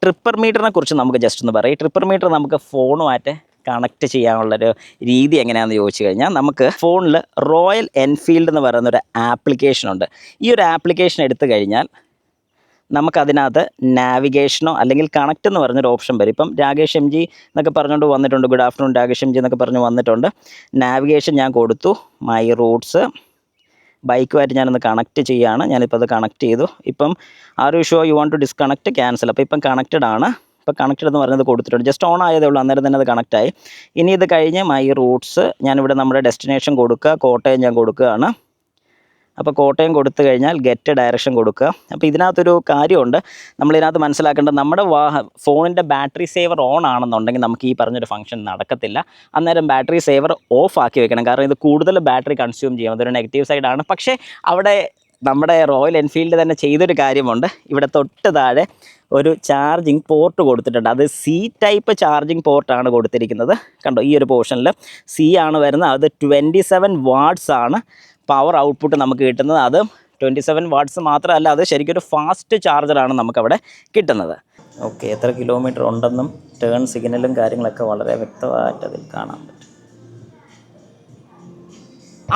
ട്രിപ്പർ മീറ്ററിനെ കുറിച്ച് നമുക്ക് ജസ്റ്റ് ഒന്ന് പറയാം. ഈ ട്രിപ്പർ മീറ്റർ നമുക്ക് ഫോണുമായിട്ട് കണക്ട് ചെയ്യാനുള്ളൊരു രീതി എങ്ങനെയാണെന്ന് ചോദിച്ചു കഴിഞ്ഞാൽ, നമുക്ക് ഫോണിൽ റോയൽ എൻഫീൽഡ് എന്ന് പറയുന്നൊരു ആപ്ലിക്കേഷനുണ്ട്. ഈ ഒരു ആപ്ലിക്കേഷൻ എടുത്തു കഴിഞ്ഞാൽ നമുക്കതിനകത്ത് നാവിഗേഷനോ അല്ലെങ്കിൽ കണക്റ്റ് എന്ന് പറഞ്ഞൊരു ഓപ്ഷൻ വരും. ഇപ്പം രാകേഷ് MG എന്നൊക്കെ പറഞ്ഞുകൊണ്ട് വന്നിട്ടുണ്ട്, ഗുഡ് ആഫ്റ്റർനൂൺ രാകേഷ് MG എന്നൊക്കെ പറഞ്ഞ് വന്നിട്ടുണ്ട്. നാവിഗേഷൻ ഞാൻ കൊടുത്തു, മൈ റൂട്ട്സ്, ബൈക്കുമായിട്ട് ഞാനൊന്ന് കണക്റ്റ് ചെയ്യുകയാണ്. ഞാനിപ്പോൾ അത് കണക്ട് ചെയ്തു. ഇപ്പം are you sure you want to disconnect, cancel. അപ്പോൾ ഇപ്പം കണക്റ്റഡ് ആണ്. ഇപ്പോൾ കണക്റ്റഡ് എന്ന് പറഞ്ഞത് കൊടുത്തിട്ടുണ്ട്, ജസ്റ്റ് ഓൺ ആയതേ ഉള്ളൂ, അന്നേരം തന്നെ അത് കണക്റ്റായി. ഇനി ഇത് കഴിഞ്ഞ് മൈ റൂട്ട്സ്, ഞാനിവിടെ നമ്മുടെ ഡെസ്റ്റിനേഷൻ കൊടുക്കുക, കോട്ടയം ഞാൻ കൊടുക്കുകയാണ്. അപ്പോൾ കോട്ടയം കൊടുത്തു കഴിഞ്ഞാൽ ഗെറ്റ് ഡയറക്ഷൻ കൊടുക്കുക. അപ്പോൾ ഇതിനകത്തൊരു കാര്യമുണ്ട്, നമ്മളിതിനകത്ത് മനസ്സിലാക്കേണ്ടത്, നമ്മുടെ ഫോണിൻ്റെ ബാറ്ററി സേവർ ഓൺ ആണെന്നുണ്ടെങ്കിൽ നമുക്ക് ഈ പറഞ്ഞൊരു ഫംഗ്ഷൻ നടക്കത്തില്ല. അന്നേരം ബാറ്ററി സേവർ ഓഫ് ആക്കി വെക്കണം, കാരണം ഇത് കൂടുതൽ ബാറ്ററി കൺസ്യൂം ചെയ്യും. അതൊരു നെഗറ്റീവ് സൈഡാണ്. പക്ഷേ അവിടെ നമ്മുടെ റോയൽ എൻഫീൽഡ് തന്നെ ചെയ്തൊരു കാര്യമുണ്ട്. ഇവിടെ തൊട്ട് താഴെ ഒരു ചാർജിങ് പോർട്ട് കൊടുത്തിട്ടുണ്ട്. അത് C ടൈപ്പ് ചാർജിങ് പോർട്ടാണ് കൊടുത്തിരിക്കുന്നത്. കണ്ടോ, ഈ ഒരു പോർഷനിൽ C ആണ് വരുന്നത്. അത് 27 വാട്ട്സ് ആണ് പവർ ഔട്ട്പുട്ട് നമുക്ക് കിട്ടുന്നത്. അത് 27 വാട്ട്സ് മാത്രമല്ല, അത് ശരിക്കും ഒരു ഫാസ്റ്റ് ചാർജറാണ് നമുക്കവിടെ കിട്ടുന്നത്. ഓക്കെ, എത്ര കിലോമീറ്റർ ഉണ്ടെന്നും ടേൺ സിഗ്നലും കാര്യങ്ങളൊക്കെ വളരെ വ്യക്തമായിട്ട് അതിൽ കാണാൻ പറ്റും.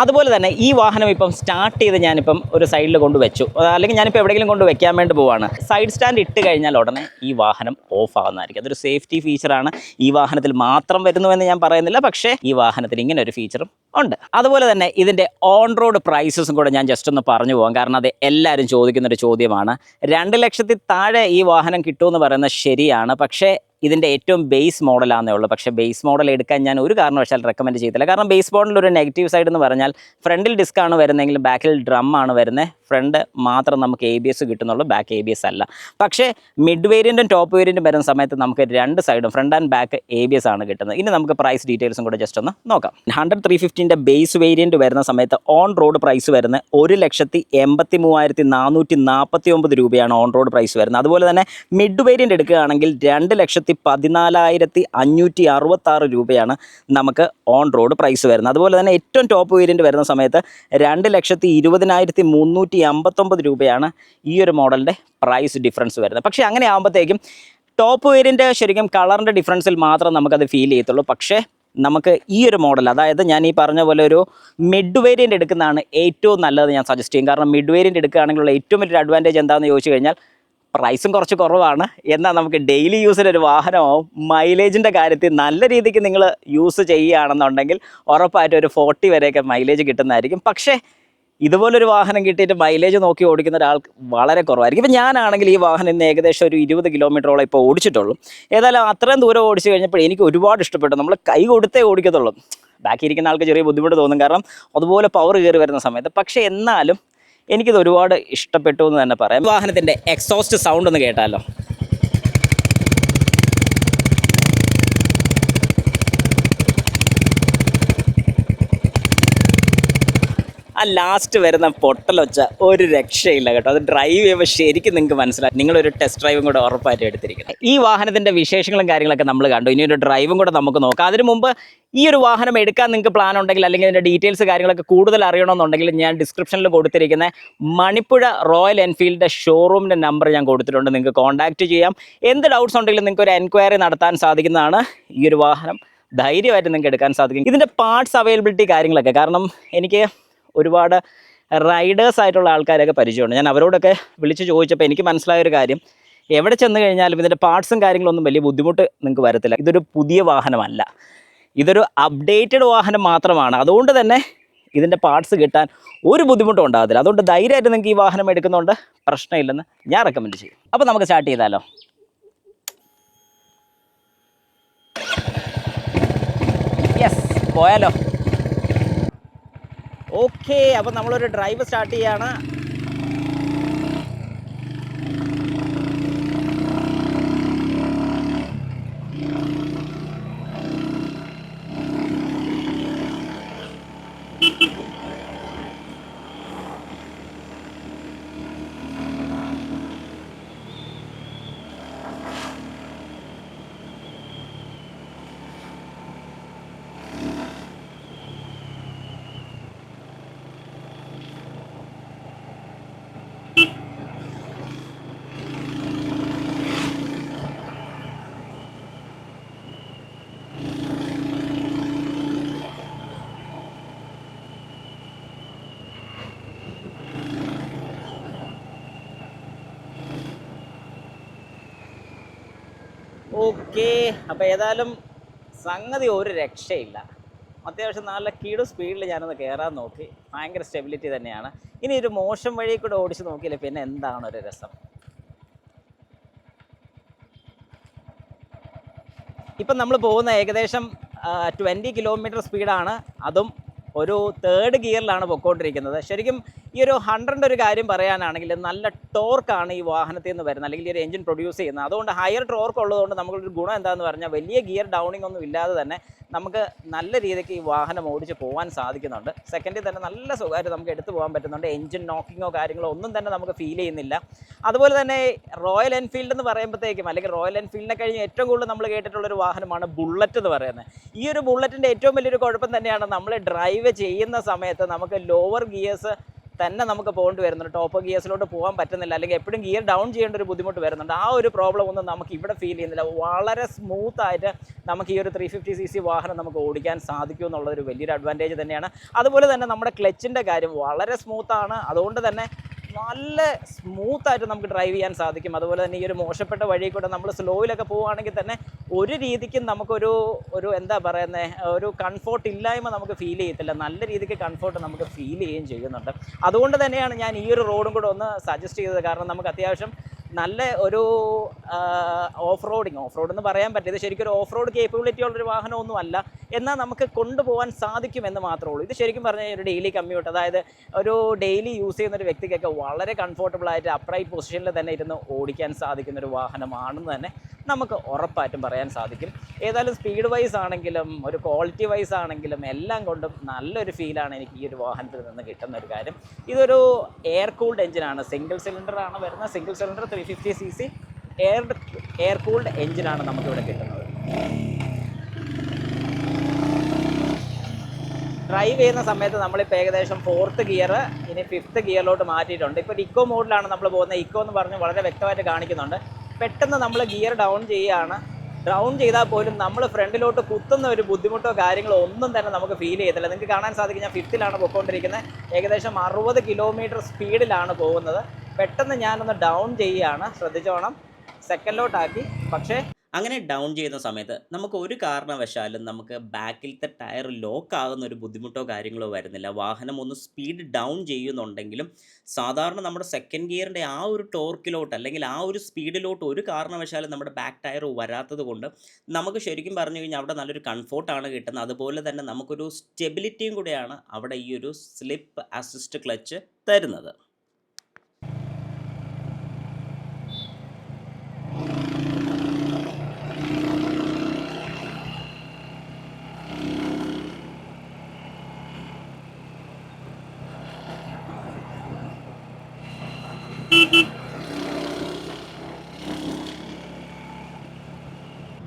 അതുപോലെ തന്നെ ഈ വാഹനം ഇപ്പം സ്റ്റാർട്ട് ചെയ്ത് ഞാനിപ്പം ഒരു സൈഡിൽ കൊണ്ട് വെച്ചു, അല്ലെങ്കിൽ ഞാനിപ്പോൾ എവിടെയെങ്കിലും കൊണ്ട് വെക്കാൻ വേണ്ടി പോവാണ്. സൈഡ് സ്റ്റാൻഡ് ഇട്ട് കഴിഞ്ഞാൽ ഉടനെ ഈ വാഹനം ഓഫ് ആകുന്നതായിരിക്കും. അതൊരു സേഫ്റ്റി ഫീച്ചറാണ്. ഈ വാഹനത്തിൽ മാത്രം വരുന്നുവെന്ന് ഞാൻ പറയുന്നില്ല, പക്ഷേ ഈ വാഹനത്തിൽ ഇങ്ങനെ ഒരു ഫീച്ചറും ഉണ്ട്. അതുപോലെ തന്നെ ഇതിൻ്റെ ഓൺ റോഡ് പ്രൈസസും കൂടെ ഞാൻ ജസ്റ്റ് ഒന്ന് പറഞ്ഞു പോകാം, കാരണം അത് എല്ലാവരും ചോദിക്കുന്നൊരു ചോദ്യമാണ്. 2 ലക്ഷത്തിൽ താഴെ ഈ വാഹനം കിട്ടുമെന്ന് പറയുന്നത് ശരിയാണ്, പക്ഷേ ഇതിൻ്റെ ഏറ്റവും ബേസ് മോഡലാണെന്നേ ഉള്ളൂ. പക്ഷേ ബേസ് മോഡൽ എടുക്കാൻ ഞാൻ ഒരു കാരണവശാൽ റെക്കമെൻഡ് ചെയ്തില്ല. കാരണം ബേസ് മോഡലിൽ ഒരു നെഗറ്റീവ് സൈഡ് എന്ന് പറഞ്ഞാൽ ഫ്രണ്ടിൽ ഡിസ്ക് ആണ് വരുന്നതെങ്കിൽ ബാക്കിൽ ഡ്രം ആണ് വരുന്നത്. ഫ്രണ്ട് മാത്രം നമുക്ക് ABS കിട്ടുന്നുള്ളൂ, ബാക്ക് ABS അല്ല. പക്ഷേ മിഡ് വേരിയൻറ്റും ടോപ്പ് വേരിയൻറ്റും വരുന്ന സമയത്ത് നമുക്ക് 2 സൈഡും ഫ്രണ്ട് ആൻഡ് ബാക്ക് ABS ആണ് കിട്ടുന്നത്. ഇനി നമുക്ക് പ്രൈസ് ഡീറ്റെയിൽസും കൂടെ ജസ്റ്റ് ഒന്ന് നോക്കാം. 100-350ൻ്റെ ബേസ് വേരിയൻറ്റ് വരുന്ന സമയത്ത് ഓൺ റോഡ് പ്രൈസ് വരുന്നത് 1,83,449 രൂപയാണ് ഓൺ റോഡ് പ്രൈസ് വരുന്നത്. അതുപോലെ തന്നെ മിഡ് വേരിയൻറ്റ് എടുക്കുകയാണെങ്കിൽ 2,14,566 രൂപയാണ് നമുക്ക് ഓൺ റോഡ് പ്രൈസ് വരുന്നത്. അതുപോലെ തന്നെ ഏറ്റവും ടോപ്പ് വേരിയൻറ്റ് വരുന്ന സമയത്ത് 2,20,359 രൂപയാണ് ഈ ഒരു മോഡലിൻ്റെ പ്രൈസ് ഡിഫറൻസ് വരുന്നത്. പക്ഷേ അങ്ങനെ ആകുമ്പോഴത്തേക്കും ടോപ്പ് വേരിയൻറ്റ് ശരിക്കും കളറിൻ്റെ ഡിഫറൻസിൽ മാത്രം നമുക്കത് ഫീൽ ചെയ്യത്തുള്ളൂ. പക്ഷേ നമുക്ക് ഈ ഒരു മോഡൽ, അതായത് ഞാൻ ഈ പറഞ്ഞ പോലെ ഒരു മിഡ് വേരിയൻറ്റ് എടുക്കുന്നതാണ് ഏറ്റവും നല്ലത് ഞാൻ സജസ്റ്റ് ചെയ്യും. കാരണം മിഡ് വേരിയൻറ്റ് എടുക്കുകയാണെങ്കിലുള്ള ഏറ്റവും വലിയൊരു അഡ്വാൻറ്റേജ് എന്താണെന്ന് ചോദിച്ചു കഴിഞ്ഞാൽ പ്രൈസും കുറച്ച് കുറവാണ്, എന്നാൽ നമുക്ക് ഡെയിലി യൂസിനൊരു വാഹനമാവും. മൈലേജിൻ്റെ കാര്യത്തിൽ നല്ല രീതിക്ക് നിങ്ങൾ യൂസ് ചെയ്യുകയാണെന്നുണ്ടെങ്കിൽ ഉറപ്പായിട്ടും ഒരു 40 വരെയൊക്കെ മൈലേജ് കിട്ടുന്നതായിരിക്കും. പക്ഷേ ഇതുപോലൊരു വാഹനം കിട്ടിയിട്ട് മൈലേജ് നോക്കി ഓടിക്കുന്ന ഒരാൾക്ക് വളരെ കുറവായിരിക്കും. ഇപ്പം ഞാനാണെങ്കിൽ ഈ വാഹനം ഇന്ന് ഏകദേശം ഒരു 20 കിലോമീറ്ററോളം ഇപ്പോൾ ഓടിച്ചിട്ടുള്ളൂ. ഏതായാലും അത്രയും ദൂരം ഓടിച്ച് കഴിഞ്ഞപ്പോൾ എനിക്ക് ഒരുപാട് ഇഷ്ടപ്പെട്ടു. നമ്മൾ കൈ കൊടുത്തേ ഓടിക്കത്തുള്ളൂ. ബാക്കി ഇരിക്കുന്ന ആൾക്ക് ചെറിയ ബുദ്ധിമുട്ട് തോന്നും, കാരണം അതുപോലെ പവർ കയറി വരുന്ന സമയത്ത്. പക്ഷേ എന്നാലും എനിക്കിത് ഒരുപാട് ഇഷ്ടപ്പെട്ടു എന്ന് തന്നെ പറയാം. വാഹനത്തിൻ്റെ എക്സോസ്റ്റ് സൗണ്ട് ഒന്ന് കേട്ടാലോ. ആ ലാസ്റ്റ് വരുന്ന പൊട്ടലൊച്ച ഒരു രക്ഷയില്ല കേട്ടോ. അത് ഡ്രൈവ് ചെയ്യുമ്പോൾ ശരിക്കും നിങ്ങൾക്ക് മനസ്സിലായി. നിങ്ങളൊരു ടെസ്റ്റ് ഡ്രൈവും കൂടെ ഉറപ്പായിട്ട് എടുത്തിരിക്കണം. ഈ വാഹനത്തിൻ്റെ വിശേഷങ്ങളും കാര്യങ്ങളൊക്കെ നമ്മൾ കണ്ടു. ഇനി ഒരു ഡ്രൈവും കൂടെ നമുക്ക് നോക്കാം. അതിനു മുമ്പ് ഈ ഒരു വാഹനം എടുക്കാൻ നിങ്ങൾക്ക് പ്ലാൻ ഉണ്ടെങ്കിൽ, അല്ലെങ്കിൽ അതിൻ്റെ ഡീറ്റെയിൽസ് കാര്യങ്ങളൊക്കെ കൂടുതൽ അറിയണമെന്നുണ്ടെങ്കിൽ ഞാൻ ഡിസ്ക്രിപ്ഷനിൽ കൊടുത്തിരിക്കുന്ന മണിപ്പുഴ റോയൽ എൻഫീൽഡിൻ്റെ ഷോറൂമിൻ്റെ നമ്പർ ഞാൻ കൊടുത്തിട്ടുണ്ട്. നിങ്ങൾക്ക് കോൺടാക്റ്റ് ചെയ്യാം. എന്ത് ഡൗട്ട്സ് ഉണ്ടെങ്കിലും നിങ്ങൾക്ക് ഒരു എൻക്വയറി നടത്താൻ സാധിക്കുന്നതാണ്. ഈ ഒരു വാഹനം ധൈര്യമായിട്ട് നിങ്ങൾക്ക് എടുക്കാൻ സാധിക്കും. ഇതിൻ്റെ പാർട്സ് അവൈലബിലിറ്റി കാര്യങ്ങളൊക്കെ, കാരണം എനിക്ക് ഒരുപാട് റൈഡേഴ്സ് ആയിട്ടുള്ള ആൾക്കാരൊക്കെ പരിചയമുണ്ട്. ഞാൻ അവരോടൊക്കെ വിളിച്ച് ചോദിച്ചപ്പോൾ എനിക്ക് മനസ്സിലായൊരു കാര്യം, എവിടെ ചെന്ന് കഴിഞ്ഞാലും ഇതിൻ്റെ പാർട്സും കാര്യങ്ങളൊന്നും വലിയ ബുദ്ധിമുട്ട് നിങ്ങൾക്ക് വരത്തില്ല. ഇതൊരു പുതിയ വാഹനമല്ല. ഇതൊരു അപ്ഡേറ്റഡ് വാഹനം മാത്രമാണ്. അതുകൊണ്ട് തന്നെ ഇതിൻ്റെ പാർട്സ് കിട്ടാൻ ഒരു ബുദ്ധിമുട്ടും ഉണ്ടാകത്തില്ല. അതുകൊണ്ട് ധൈര്യമായിട്ട് നിങ്ങൾക്ക് ഈ വാഹനം എടുക്കുന്നതുകൊണ്ട് പ്രശ്നമില്ലെന്ന് ഞാൻ റെക്കമെൻഡ് ചെയ്യും. അപ്പോൾ നമുക്ക് സ്റ്റാർട്ട് ചെയ്താലോ? യെസ്, പോയാലോ? ഓക്കെ, അപ്പോൾ നമ്മളൊരു ഡ്രൈവ് സ്റ്റാർട്ട് ചെയ്യാണ്. ഓക്കെ, അപ്പോൾ ഏതായാലും സംഗതി ഒരു രക്ഷയില്ല. അത്യാവശ്യം നല്ല കിടു സ്പീഡിൽ ഞാനൊന്ന് കയറാൻ നോക്കി. ഭയങ്കര സ്റ്റെബിലിറ്റി തന്നെയാണ്. ഇനി ഒരു മോശം വഴി കൂടെ ഓടിച്ച് നോക്കിയില്ല പിന്നെ എന്താണ് ഒരു രസം. ഇപ്പം നമ്മൾ പോകുന്ന ഏകദേശം 20 കിലോമീറ്റർ സ്പീഡാണ്. അതും ഒരു തേർഡ് ഗിയറിലാണ് പൊയ്ക്കൊണ്ടിരിക്കുന്നത്. ശരിക്കും ഈ ഒരു 100ൻ്റെ ഒരു കാര്യം പറയാനാണെങ്കിൽ നല്ല ടോർക്കാണ് ഈ വാഹനത്തിൽ നിന്ന് വരുന്നത്, അല്ലെങ്കിൽ ഈ ഒരു എഞ്ചിൻ പ്രൊഡ്യൂസ് ചെയ്യുന്നത്. അതുകൊണ്ട് ഹയർ ടോർക്ക് ഉള്ളതുകൊണ്ട് നമുക്കൊരു ഗുണം എന്താണെന്ന് പറഞ്ഞാൽ വലിയ ഗിയർ ഡൗണിംഗ് ഒന്നും ഇല്ലാതെ തന്നെ നമുക്ക് നല്ല രീതിക്ക് ഈ വാഹനം ഓടിച്ച് പോകാൻ സാധിക്കുന്നുണ്ട്. സെക്കൻഡിൽ തന്നെ നല്ല സുഖമായിട്ട് നമുക്ക് എടുത്തു പോകാൻ പറ്റുന്നുണ്ട്. എഞ്ചിൻ നോക്കിങ്ങോ കാര്യങ്ങളോ ഒന്നും തന്നെ നമുക്ക് ഫീൽ ചെയ്യുന്നില്ല. അതുപോലെ തന്നെ റോയൽ എൻഫീൽഡ് എന്ന് പറയുമ്പോഴത്തേക്കും, അല്ലെങ്കിൽ റോയൽ എൻഫീൽഡിനെ കഴിഞ്ഞ് ഏറ്റവും കൂടുതൽ നമ്മൾ കേട്ടിട്ടുള്ളൊരു വാഹനമാണ് ബുള്ളറ്റ് എന്ന് പറയുന്നത്. ഈ ഒരു ബുള്ളറ്റിൻ്റെ ഏറ്റവും വലിയൊരു കുഴപ്പം തന്നെയാണ് നമ്മൾ ഡ്രൈവ് ചെയ്യുന്ന സമയത്ത് നമുക്ക് ലോവർ ഗിയേഴ്സ് തന്നെ നമുക്ക് പോകേണ്ടി വരുന്നുണ്ട്. ടോപ്പ് ഗിയേഴ്സിലോട്ട് പോകാൻ പറ്റുന്നില്ല, അല്ലെങ്കിൽ എപ്പോഴും ഗിയർ ഡൗൺ ചെയ്യേണ്ട ഒരു ബുദ്ധിമുട്ട് വരുന്നുണ്ട്. ആ ഒരു പ്രോബ്ലം ഒന്നും നമുക്ക് ഇവിടെ ഫീൽ ചെയ്യുന്നില്ല. വളരെ സ്മൂത്തായിട്ട് നമുക്ക് ഈ ഒരു 350cc വാഹനം നമുക്ക് ഓടിക്കാൻ സാധിക്കും എന്നുള്ളൊരു വലിയൊരു അഡ്വാൻറ്റേജ് തന്നെയാണ്. അതുപോലെ തന്നെ നമ്മുടെ ക്ലച്ചിൻ്റെ കാര്യം വളരെ സ്മൂത്താണ്. അതുകൊണ്ട് തന്നെ നല്ല സ്മൂത്തായിട്ട് നമുക്ക് ഡ്രൈവ് ചെയ്യാൻ സാധിക്കും. അതുപോലെ തന്നെ ഈ ഒരു മോശപ്പെട്ട വഴി കൂടെ നമ്മൾ സ്ലോയിലൊക്കെ പോവുകയാണെങ്കിൽ തന്നെ ഒരു രീതിക്കും നമുക്കൊരു എന്താ പറയുന്നത്, ഒരു കംഫോർട്ട് ഇല്ലായ്മ നമുക്ക് ഫീൽ ചെയ്യത്തില്ല. നല്ല രീതിക്ക് കംഫോർട്ട് നമുക്ക് ഫീൽ ചെയ്യുകയും ചെയ്യുന്നുണ്ട്. അതുകൊണ്ട് തന്നെയാണ് ഞാൻ ഈ ഒരു റോഡും കൂടെ ഒന്ന് സജസ്റ്റ് ചെയ്തത്. കാരണം നമുക്ക് അത്യാവശ്യം നല്ല ഒരു ഓഫ് റോഡ് എന്ന് പറയാൻ പറ്റും. ഇത് ശരിക്കും ഒരു ഓഫ് റോഡ് കേപ്പബിലിറ്റി ഉള്ളൊരു വാഹനമൊന്നും അല്ല, എന്നാൽ നമുക്ക് കൊണ്ടുപോകാൻ സാധിക്കുമെന്ന് മാത്രമേ ഉള്ളൂ. ഇത് ശരിക്കും പറഞ്ഞാൽ ഒരു ഡെയിലി കമ്മ്യൂട്ട്, അതായത് ഒരു ഡെയിലി യൂസ് ചെയ്യുന്ന ഒരു വ്യക്തിക്കൊക്കെ വളരെ കംഫോർട്ടബിളായിട്ട് അപ്രൈറ്റ് പൊസിഷനിൽ തന്നെ ഇരുന്ന് ഓടിക്കാൻ സാധിക്കുന്ന ഒരു വാഹനമാണെന്ന് തന്നെ നമുക്ക് ഉറപ്പായിട്ടും പറയാൻ സാധിക്കും. ഏതായാലും സ്പീഡ് വൈസ് ആണെങ്കിലും ഒരു ക്വാളിറ്റി വൈസ് ആണെങ്കിലും എല്ലാം കൊണ്ടും നല്ലൊരു ഫീലാണ് എനിക്ക് ഈ ഒരു വാഹനത്തിൽ നിന്ന് കിട്ടുന്ന ഒരു കാര്യം. ഇതൊരു എയർ കൂൾഡ് എഞ്ചിനാണ്, സിംഗിൾ സിലിണ്ടറാണ് വരുന്നത്. Single cylinder 350cc air cooled എഞ്ചിനാണ് നമുക്കിവിടെ കിട്ടുന്നത്. ഡ്രൈവ് ചെയ്യുന്ന സമയത്ത് നമ്മളിപ്പോൾ ഏകദേശം 4th ഗിയർ ഇനി 5th ഗിയറിലോട്ട് മാറ്റിയിട്ടുണ്ട്. ഇപ്പോൾ ഇക്കോ മോഡിലാണ് നമ്മൾ പോകുന്നത്. ഇക്കോ എന്ന് പറഞ്ഞ് വളരെ വ്യക്തമായിട്ട് കാണിക്കുന്നുണ്ട്. പെട്ടെന്ന് നമ്മൾ ഗിയർ ഡൗൺ ചെയ്യുകയാണ്. ഡൗൺ ചെയ്താൽ പോലും നമ്മൾ ഫ്രണ്ടിലോട്ട് കുത്തുന്ന ഒരു ബുദ്ധിമുട്ടോ കാര്യങ്ങളോ ഒന്നും തന്നെ നമുക്ക് ഫീൽ ചെയ്യത്തില്ല. നിങ്ങൾക്ക് കാണാൻ സാധിക്കും, ഞാൻ 5th പോയിക്കൊണ്ടിരിക്കുന്നത്. ഏകദേശം 60 കിലോമീറ്റർ സ്പീഡിലാണ് പോകുന്നത്. പെട്ടെന്ന് ഞാനൊന്ന് ഡൗൺ ചെയ്യുകയാണ്, ശ്രദ്ധിച്ചോണം, സെക്കൻഡിലോട്ടാക്കി. പക്ഷേ അങ്ങനെ ഡൗൺ ചെയ്യുന്ന സമയത്ത് നമുക്ക് ഒരു കാരണവശാലും നമുക്ക് ബാക്കിലത്തെ ടയർ ലോക്ക് ആകുന്ന ഒരു ബുദ്ധിമുട്ടോ കാര്യങ്ങളോ വരുന്നില്ല. വാഹനം ഒന്ന് സ്പീഡ് ഡൗൺ ചെയ്യുന്നുണ്ടെങ്കിലും സാധാരണ നമ്മുടെ സെക്കൻഡ് ഗിയറിൻ്റെ ആ ഒരു ടോർക്കിലോട്ട് അല്ലെങ്കിൽ ആ ഒരു സ്പീഡിലോട്ട് ഒരു കാരണവശാലും നമ്മുടെ ബാക്ക് ടയർ വരാത്തത് കൊണ്ട് നമുക്ക് ശരിക്കും പറഞ്ഞു കഴിഞ്ഞാൽ അവിടെ നല്ലൊരു കംഫോർട്ടാണ് കിട്ടുന്നത്. അതുപോലെ തന്നെ നമുക്കൊരു സ്റ്റെബിലിറ്റിയും കൂടെയാണ് അവിടെ ഈ ഒരു സ്ലിപ്പ് അസിസ്റ്റ് ക്ലച്ച് തരുന്നത്.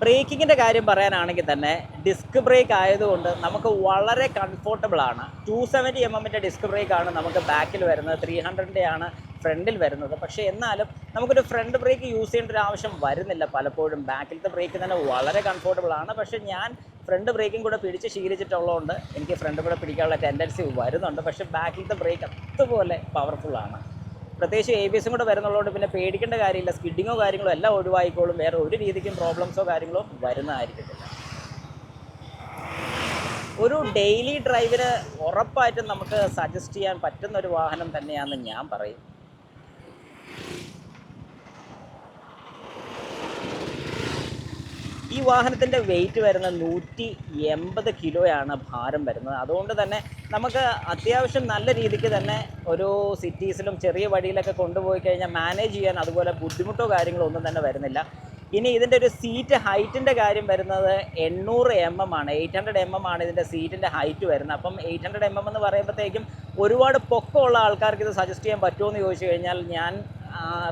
ബ്രേക്കിങ്ങിൻ്റെ കാര്യം പറയാനാണെങ്കിൽ തന്നെ ഡിസ്ക് ബ്രേക്ക് ആയതുകൊണ്ട് നമുക്ക് വളരെ കംഫോർട്ടബിളാണ്. 270 ഡിസ്ക് ബ്രേക്കാണ് നമുക്ക് ബാക്കിൽ വരുന്നത്, 300 ആണ് ഫ്രണ്ടിൽ വരുന്നത്. പക്ഷേ എന്നാലും നമുക്കൊരു ഫ്രണ്ട് ബ്രേക്ക് യൂസ് ചെയ്യേണ്ട ഒരു ആവശ്യം വരുന്നില്ല പലപ്പോഴും. ബാക്കിലത്തെ ബ്രേക്ക് തന്നെ വളരെ കംഫോർട്ടബിളാണ്. പക്ഷേ ഞാൻ ഫ്രണ്ട് ബ്രേക്കും കൂടെ പിടിച്ച് ശീലിച്ചിട്ടുള്ളതുകൊണ്ട് എനിക്ക് ഫ്രണ്ട് കൂടെ പിടിക്കാനുള്ള ടെൻഡൻസി വരുന്നുണ്ട്. പക്ഷേ ബാക്കിലത്തെ ബ്രേക്ക് അതുപോലെ പവർഫുള്ളാണ്. പ്രത്യേകിച്ച് ABS കൂടെ വരുന്നുള്ളതുകൊണ്ട് പിന്നെ പേടിക്കേണ്ട കാര്യമില്ല. സ്കിഡിങ്ങോ കാര്യങ്ങളോ എല്ലാം ഒഴിവായിക്കോളും. വേറെ ഒരു രീതിക്കും പ്രോബ്ലംസോ കാര്യങ്ങളോ വരുന്നതായിരിക്കത്തില്ല. ഒരു ഡെയിലി ഡ്രൈവിന് ഉറപ്പായിട്ടും നമുക്ക് സജസ്റ്റ് ചെയ്യാൻ പറ്റുന്ന ഒരു വാഹനം തന്നെയാണെന്ന് ഞാൻ പറയും. ഈ വാഹനത്തിൻ്റെ വെയിറ്റ് വരുന്നത് 180 കിലോയാണ് ഭാരം വരുന്നത്. അതുകൊണ്ട് തന്നെ നമുക്ക് അത്യാവശ്യം നല്ല രീതിക്ക് തന്നെ ഒരു സിറ്റീസിലും ചെറിയ വഴിയിലൊക്കെ കൊണ്ടുപോയി കഴിഞ്ഞാൽ മാനേജ് ചെയ്യാൻ അതുപോലെ ബുദ്ധിമുട്ടോ കാര്യങ്ങളോ ഒന്നും തന്നെ വരുന്നില്ല. ഇനി ഇതിൻ്റെ ഒരു സീറ്റ് ഹൈറ്റിൻ്റെ കാര്യം വരുന്നത് 800 mm ആണ്. 800 mm ആണ് ഇതിൻ്റെ സീറ്റിൻ്റെ ഹൈറ്റ് വരുന്നത്. അപ്പം 800 mm എന്ന് പറയുമ്പോഴത്തേക്കും ഒരുപാട് പൊക്കമുള്ള ആൾക്കാർക്ക് ഇത് സജസ്റ്റ് ചെയ്യാൻ പറ്റുമോ എന്ന് ചോദിച്ചു കഴിഞ്ഞാൽ ഞാൻ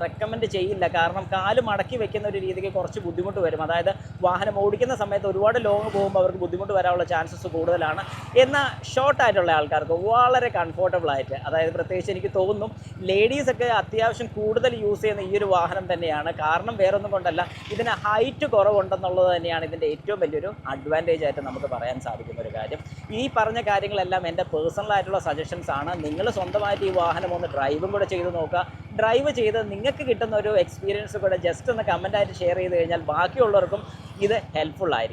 റെക്കമെൻഡ് ചെയ്യില്ല. കാരണം കാല് മടക്കി വെക്കുന്ന ഒരു രീതിക്ക് കുറച്ച് ബുദ്ധിമുട്ട് വരും. അതായത് വാഹനം ഓടിക്കുന്ന സമയത്ത് ഒരുപാട് ലോങ് പോകുമ്പോൾ അവർക്ക് ബുദ്ധിമുട്ട് വരാനുള്ള ചാൻസസ് കൂടുതലാണ്. എന്നാൽ ഷോർട്ടായിട്ടുള്ള ആൾക്കാർക്ക് വളരെ കംഫോർട്ടബിൾ ആയിട്ട്, അതായത് പ്രത്യേകിച്ച് എനിക്ക് തോന്നുന്നു ലേഡീസൊക്കെ അത്യാവശ്യം കൂടുതൽ യൂസ് ചെയ്യുന്ന ഈ ഒരു വാഹനം തന്നെയാണ്. കാരണം വേറൊന്നും കൊണ്ടല്ല, ഇതിന് ഹൈറ്റ് കുറവുണ്ടെന്നുള്ളത് തന്നെയാണ് ഇതിൻ്റെ ഏറ്റവും വലിയൊരു അഡ്വാൻറ്റേജ് ആയിട്ട് നമുക്ക് പറയാൻ സാധിക്കുന്ന ഒരു കാര്യം. ഈ പറഞ്ഞ കാര്യങ്ങളെല്ലാം എൻ്റെ പേഴ്സണലായിട്ടുള്ള സജഷൻസ് ആണ്. നിങ്ങൾ സ്വന്തമായിട്ട് ഈ വാഹനം ഒന്ന് ഡ്രൈവും കൂടെ ചെയ്ത് നോക്കുക. ഡ്രൈവ് ചെയ്ത് നിങ്ങൾക്ക് കിട്ടുന്ന ഒരു എക്സ്പീരിയൻസ് കൂടെ ജസ്റ്റ് ഒന്ന് കമൻ്റായിട്ട് ഷെയർ ചെയ്ത് കഴിഞ്ഞാൽ ബാക്കിയുള്ളവർക്കും ഇത് ഹെൽപ്ഫുൾ ആയിരിക്കും.